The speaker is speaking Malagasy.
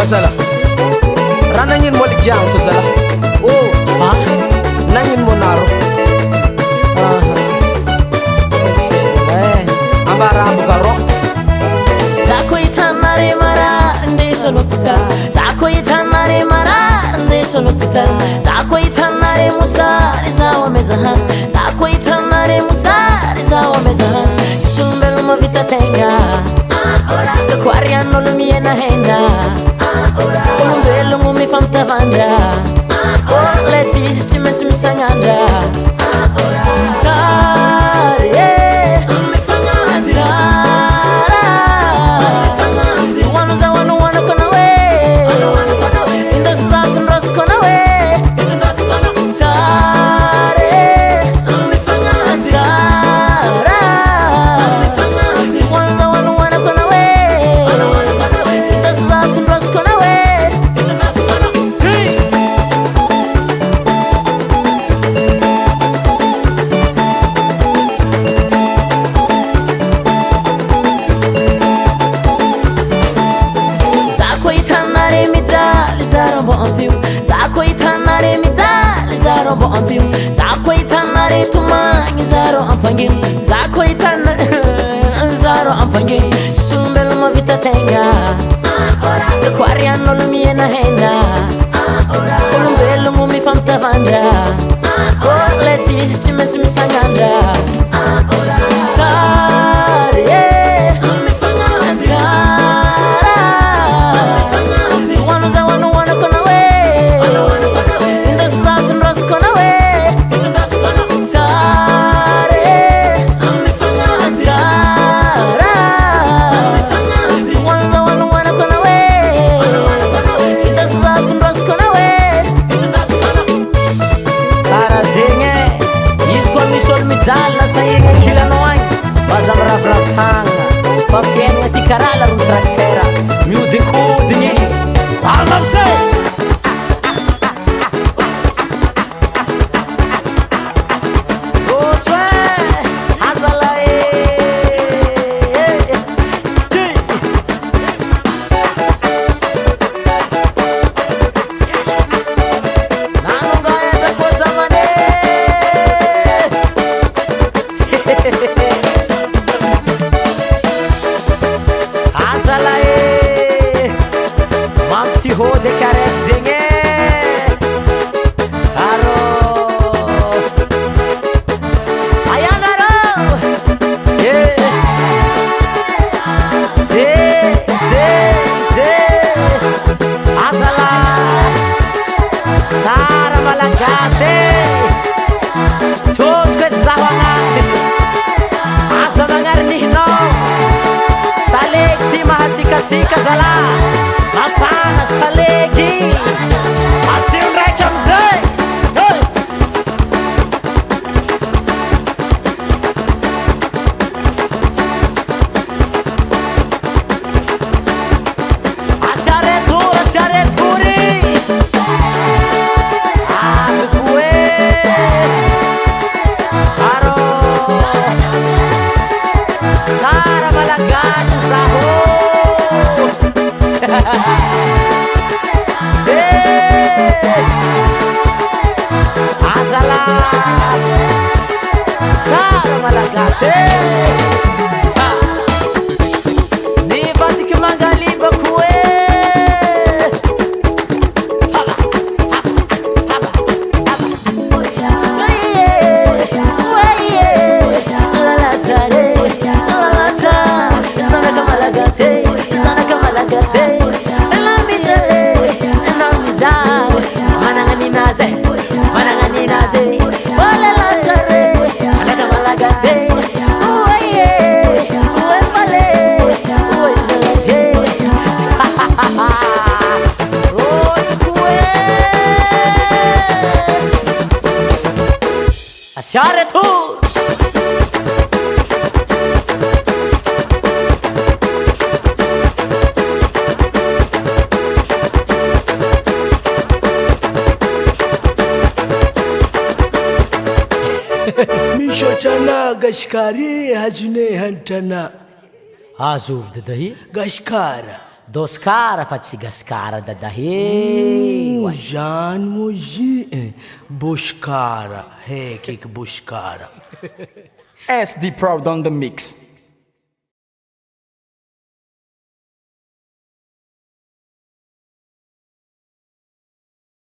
zala raha nagnino moa ligiagno zala nagnino monaro ambarabaka ro zako hitanare marary ndeso l'hôpital zako hitanare marary ndeso l'hôpital zako hitanare mosary zaho ameza hany zako hitanare mosary zaho ameza hany sombelo mavita tegna koarian'olo miena hena olombelogno mifamitavandra le tsy izy tsy maintsy misagnandra zako hitanare tomagny zaro ampanginy zako hitana zaro ampanginy sombelo mavita tegna koarian'olo miena hena olombelogno mifamitavandra le tsy izy tsy maintsy misagnandra fa fiaigna ty karaha la ro tractera miodikodigny amamse hode karek zegny aro ayanaro ze azala tsara malagasy tsotoko edy zaho agnatiny aza magnarinihinao salegy ty mahatsikatsika zala mafana salegy asio ndraiky amizay asiaretory akoe aro tsara malagasy zaho azala tsara malagasy nivadiky mangalibako zanaka malagasy lamitale namijare mananganinaze olelatsare zanaka malagasy uwaye uwepale uwezalage osikue asiaretu Mishotana gashkari hajune hantana azovy dadahy gashkara Dos cara fa tsy gasikara dadahe. Zany moa izy Boskara. Hey, que Boskara. SD Proud on the mix.